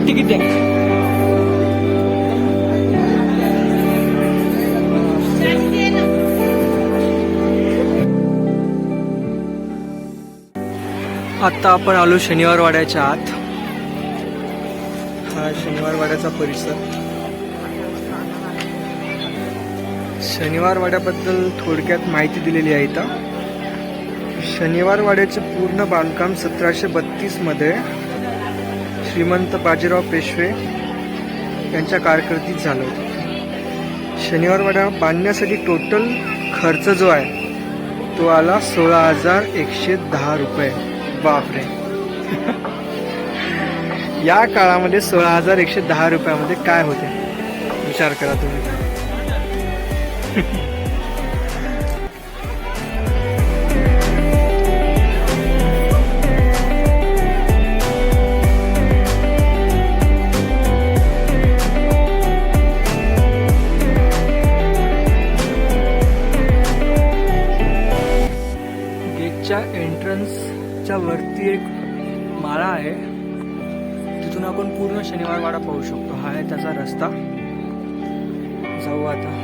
किती आहे? आता आपण आलो शनिवार वाड्याच्या आत. हा शनिवार वाड्याचा परिसर. शनिवार वाड्याबद्दल थोडक्यात माहिती दिलेली आहे इथं. शनिवार वाड्याचे पूर्ण बांधकाम 1732 मध्ये श्रीमंत बाजीराव पेशवे यांच्या कारकिर्दीत झालं होतं. शनिवार वाडा बांधण्यासाठी टोटल खर्च जो आहे तो आला 16,110 रुपये. बापरे. या काळामध्ये 16,110 रुपयामध्ये काय होते विचार करा तुम्ही. गेटच्या एंट्रन्सच्या वरती एक माळा आहे, तिथून आपण पूर्ण शनिवार वाडा पाहू शकतो. हा आहे त्याचा रस्ता. जाऊ आता.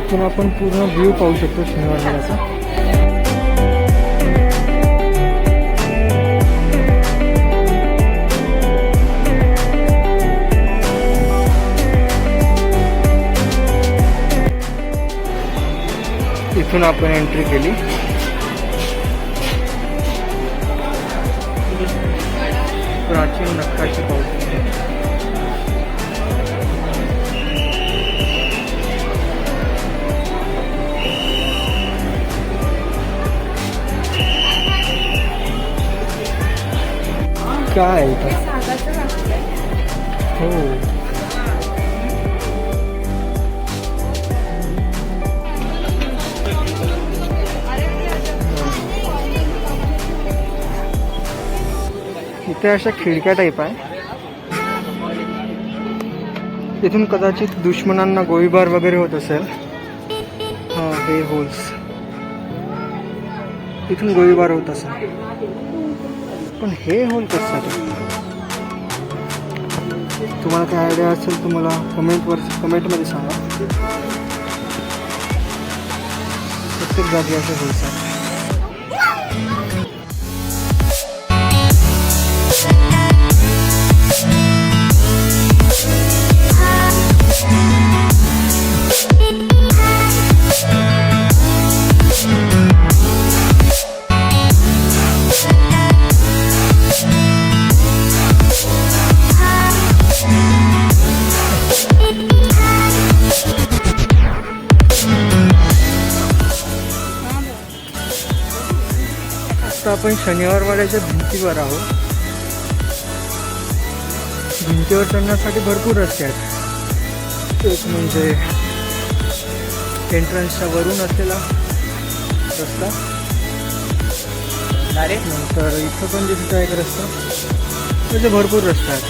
इथून आपण पूर्ण व्ह्यू पाहू शकतो शनिवार वाड्याचा. इथून आपण एंट्री केली. प्राचीन नकाशे पाहू शकतो. काय हो, इथे अशा खिडक्या टाईप आहे. इथून कदाचित दुश्मनांना गोळीबार वगैरे होत असेल. हा, हे होल्स, इथून गोळीबार होत असेल. पण हे होल कशासाठी? तुम्हाला काय आयडिया असेल तर मला कमेंटमध्ये सांगा. प्रत्येक जागी असे होल्स आहेत. आता आपण शनिवार वाड्याच्या भिंतीवर आहोत. भिंतीवर चढण्यासाठी भरपूर रस्ते आहेत. एक म्हणजे एंट्रन्सच्या वरून असलेला रस्ता, नंतर इथं पण दिसतो एक रस्ता. म्हणजे भरपूर रस्ते आहेत.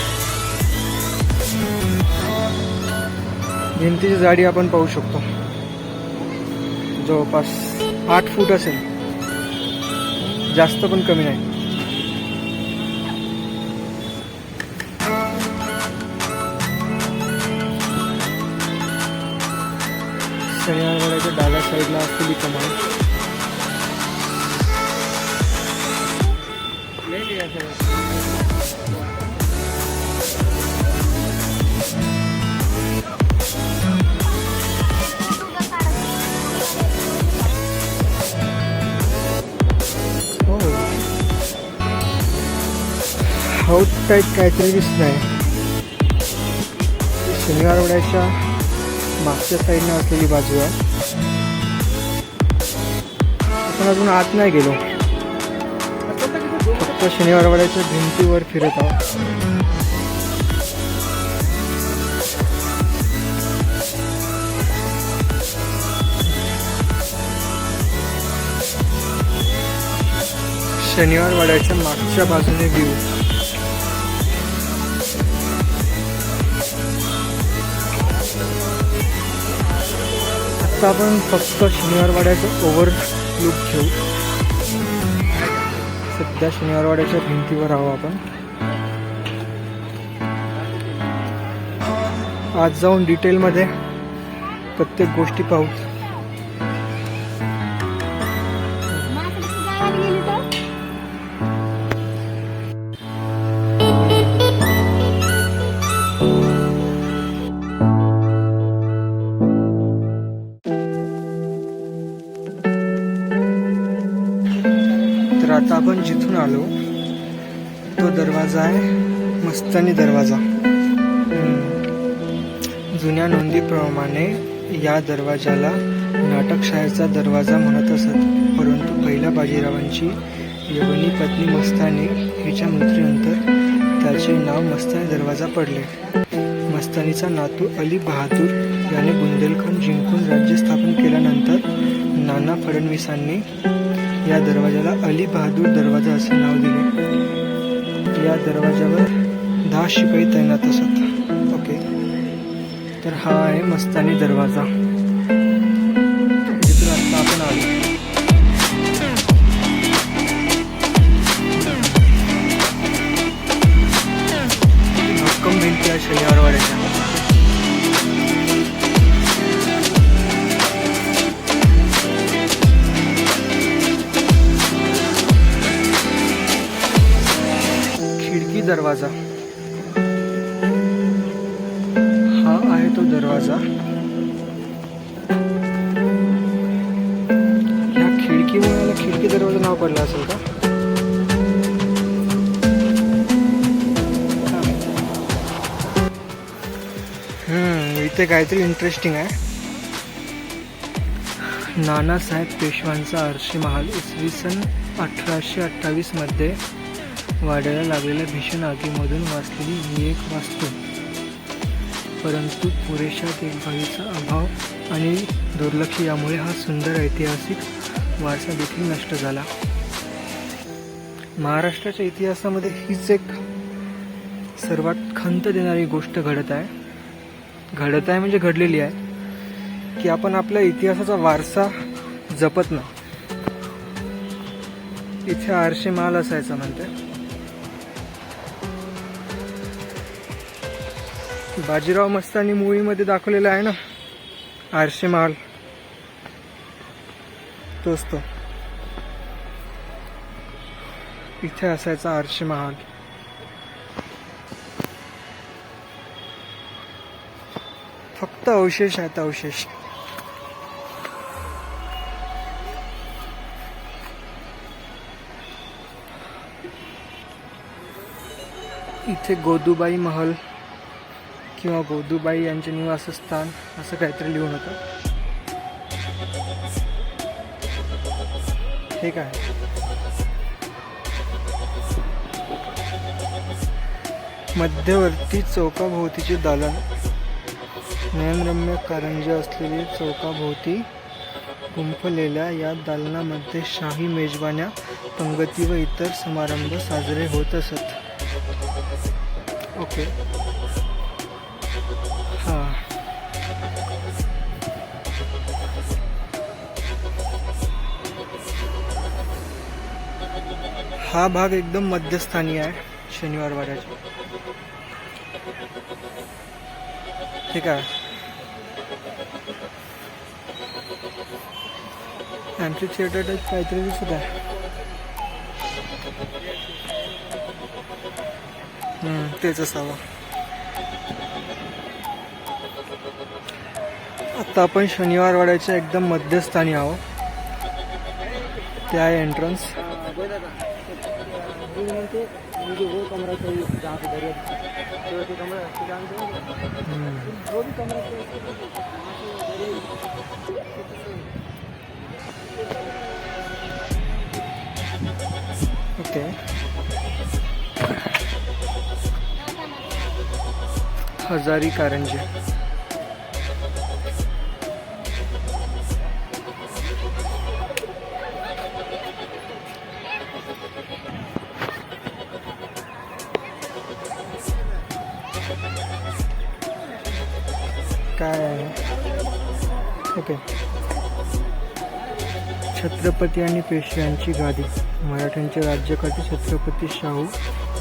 भिंतीची जाडी आपण पाहू शकतो, जवळपास 8 फूट असेल, जास्त पण कमी नाही. शनिवार वाड्याच्या डाव्या साईडला असलेली कमान. हाऊस टाईप काहीतरी दिसत आहे. शनिवार वाड्याच्या मागच्या साईडने असलेली बाजू आहे. पण अजून आत नाही गेलो, फक्त शनिवार वाड्याच्या भिंतीवर फिरत आहोत. शनिवार वाड्याच्या मागच्या बाजूने व्ह्यू. आता आपण फक्त शनिवार वाड्याचं ओव्हरलुक घेऊ. सध्या शनिवार वाड्याच्या भिंतीवर आहोत आपण. आज जाऊन डिटेलमध्ये प्रत्येक गोष्टी पाहू. तर आता आपण जिथून आलो तो दरवाजा आहे मस्तानी दरवाजा. जुन्या नोंदीप्रमाणे या दरवाजाला नाटकशाळेचा दरवाजा म्हणत असत, परंतु पहिल्या बाजीरावांची यवनी पत्नी मस्तानी हिच्या मृत्यूनंतर त्याचे नाव मस्तानी दरवाजा पडले. मस्तानीचा नातू अली बहादूर याने बुंदेलखंड जिंकून राज्य स्थापन केल्यानंतर नाना फडणवीसांनी या दरवाजाला अली बहादूर दरवाजा असे नाव दिले. या दरवाजावर 10 शिपाई तैनात असत. ओके, तर हा आहे मस्तानी दरवाजा जिथून आता आपण आलो. भक्कम भिंती आहे शनिवार वाड्याच्या. खिडकी दरवाजा, हा आहे तो दरवाजा. ह्या खिडकीमुळे याला खिडकी दरवाजा नाव पडलं असेल का? इथे काहीतरी इंटरेस्टिंग आहे. नानासाहेब पेशवांचा आरशी महाल इसवी सन 1828 मध्ये वाड्याला लागलेल्या भीषण आगीमधून वाचलेली ही एक वास्तू, परंतु पुरेशा देखभालीचा अभाव आणि दुर्लक्ष यामुळे हा सुंदर ऐतिहासिक वारसा देखील नष्ट झाला. महाराष्ट्राच्या इतिहासामध्ये हीच एक सर्वात खंत देणारी गोष्ट घडत आहे म्हणजे घडलेली आहे की आपण आपल्या इतिहासाचा वारसा जपत नाही. इथे आरशी महाल असायचा म्हणते. बाजीराव मस्तानी मूवीमध्ये दाखवलेला आहे ना आरशी महाल, तोच तो. इथे असायचा आरशी महाल. फक्त अवशेष आहेत, अवशेष. इथे गोदूबाई महल किंवा गोदूबाई यांचे निवासस्थान असं काहीतरी लिहून होतं. हे काय? मध्यवर्ती चौकाभोवतीचे दालन, नयनरम्य कारंजे असलेले चौकाभोवती गुंफलेल्या या दालनामध्ये शाही मेजवान्या, पंगती व इतर समारंभ साजरे होत असत. ओके, हा भाग एकदम मध्यस्थानी आहे शनिवार वाड्याचा. ठीक आहे. एम्प्टी थिएटर टाइप काहीतरी दिसत आहे. तेच असावं. आता आपण शनिवार वाड्याच्या एकदम मध्यस्थानी आहोत. ते आहे एंट्रन्स. दिसते. हजारी कारंजे. काय आहे? ओके. छत्रपती आणि पेशव्यांची गादी. मराठ्यांचे राज्यकर्ते छत्रपती शाहू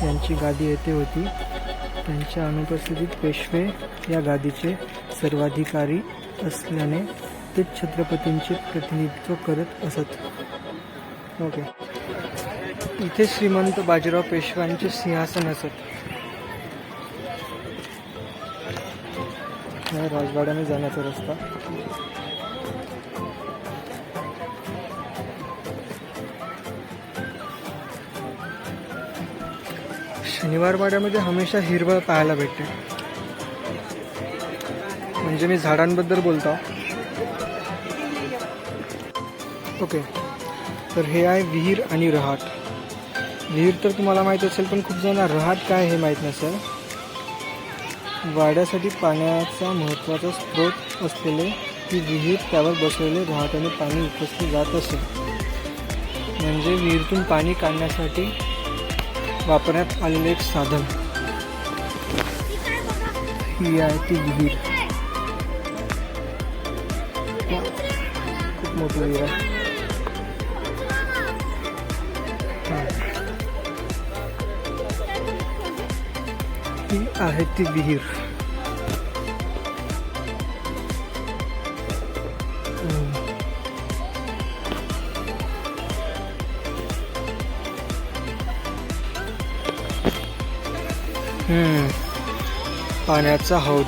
यांची गादी येथे होती. त्यांच्या अनुपस्थितीत पेशवे या गादीचे सर्वाधिकारी असल्याने ते छत्रपतींचे प्रतिनिधित्व करत असत. ओके. इथे श्रीमंत बाजीराव पेशव्यांचे सिंहासन असत. राजवाड्याने जाण्याचा रस्ता. शनिवार वाड्यामध्ये हमेशा हिरवळ पाहायला भेटते. म्हणजे मी झाडांबद्दल बोलतो. ओके. तर हे आहे विहीर आणि रहाट. विहीर तर तुम्हाला माहीत असेल, पण खूप जण रहाट काय हे माहीत नसेल. वाड्यासाठी पाण्याचा महत्त्वाचा स्रोत असलेले ही विहीर, त्यावर बसलेले रहाटाने पाणी उपसले जात असे. म्हणजे विहीरतून पाणी काढण्यासाठी वापरण्यात आलेले एक साधन. ही आहे ती विहीर. खूप मोठी विहीर आहे. ही आहे ती विहीर. पाण्याचा हौद.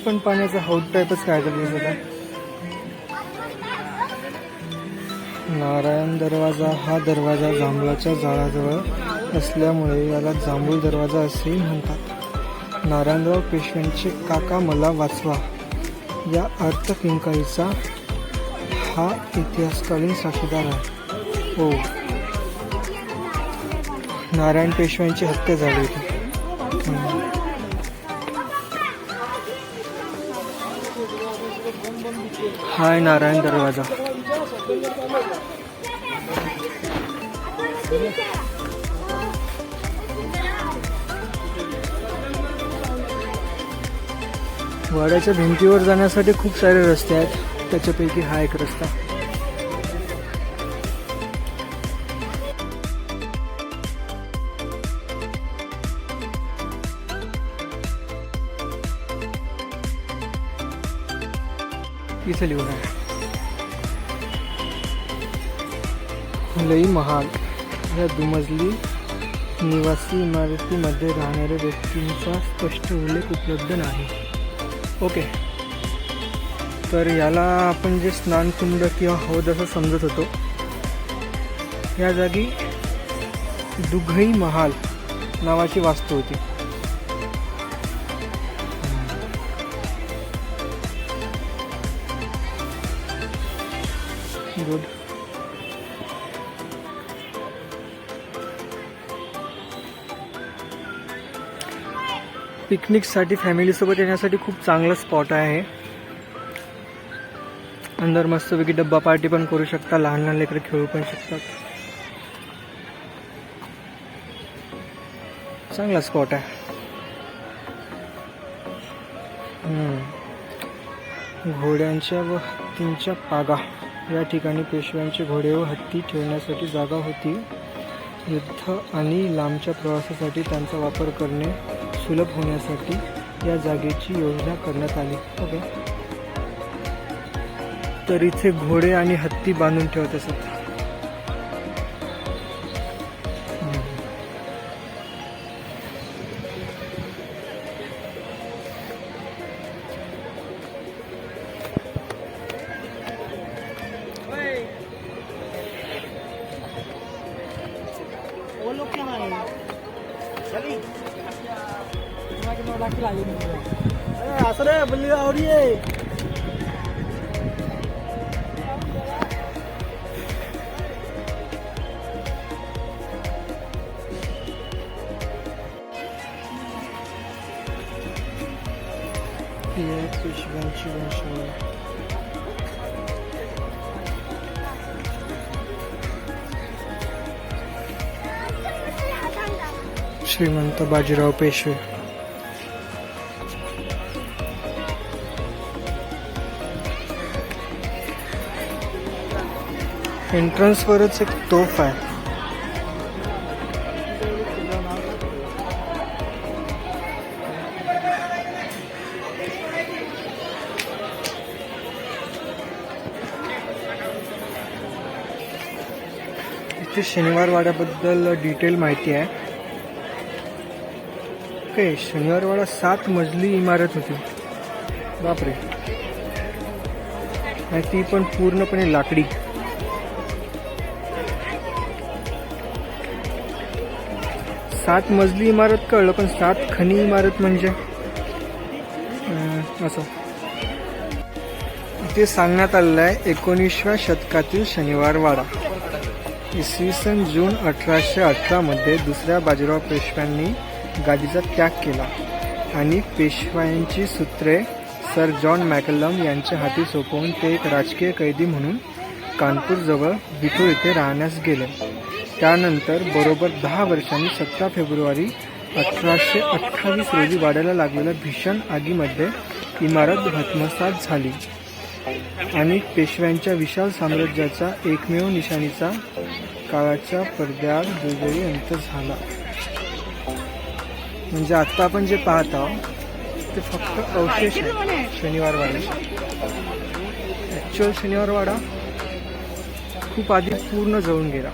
पण पाण्याचा हौद टाईपच काय दिसत होता. नारायण दरवाजा. हा दरवाजा जांभळाच्या झाडाजवळ असल्यामुळे याला जांभूळ दरवाजा असेही म्हणतात. नारायणराव पेशव्यांचे काका मला वाचवा या अर्थकिंकाळीचा हा इतिहासकालीन साक्षीदार आहे. हो, नारायण पेशव्यांची हत्या झाली होती. हा आहे नारायण दरवाजा. वाड्याच्या भिंतीवर जाण्यासाठी खूप सारे रस्ते आहेत. त्याच्यापैकी हा एक रस्ता. इथे लिहून आहे लई महाल. या दुमजली निवासी इमारतीमध्ये राहणाऱ्या व्यक्तींचा स्पष्ट उल्लेख उपलब्ध नाही. ओके. तर याला आपण जे स्नानकुंड किंवा हौद असं समजत होतो, या जागी दुघई महाल नावाची वास्तू होती. गुड. पिकनिकसाठी फॅमिलीसोबत येण्यासाठी खूप चांगलं स्पॉट आहे. अंदर मस्तपैकी डब्बा पार्टी पण करू शकता. लहान लहान लेकरं खेळू पण शकतात. चांगला स्पॉट आहे. घोड्यांच्या व हत्तींच्या पागा. या ठिकाणी पेशव्यांचे घोडे व हत्ती ठेवण्यासाठी जागा होती. युद्ध आणि लांबच्या प्रवासासाठी त्यांचा वापर करणे सुलभ होण्यासाठी या जागेची योजना करण्यात आली. ओके. तर इथे घोडे आणि हत्ती बांधून ठेवत असत. असं रे बल्ली आवडी आहे. ही आहे पेशव्यांची वंशावळ. श्रीमंत बाजीराव पेशवे. एंट्रन्सवरच एक तोफ आहे. इथे शनिवार वाड्याबद्दल डिटेल माहिती आहे. ओके, शनिवार वाडा 7 मजली इमारत होती. बापरे. आणि ती पण पूर्णपणे लाकडी. सात मजली इमारत कळलं, पण 7 खणी इमारत म्हणजे असं. इथे सांगण्यात आलेलं आहे 19व्या शतकातील शनिवार वाडा. इसवी सन जून 1818 मध्ये दुसऱ्या बाजीराव पेशव्यांनी गादीचा त्याग केला आणि पेशव्यांची सूत्रे सर जॉन मॅकलम यांच्या हाती सोपवून ते एक राजकीय कैदी म्हणून कानपूरजवळ बिठूर येथे राहण्यास गेले. त्यानंतर बरोबर 10 वर्षांनी 17 फेब्रुवारी 1828 रोजी वाड्याला लागलेल्या भीषण आगीमध्ये इमारत भस्मसात झाली आणि पेशव्यांच्या विशाल साम्राज्याचा एकमेव निशाणीचा काळाच्या पडद्याआड दुर्दैवी अंत झाला. म्हणजे आता आपण जे पाहत आहोत ते फक्त अवशेष आहे शनिवार वाड्याचे. ॲक्च्युअल शनिवार वाडा खूप आधी पूर्ण जळून गेला.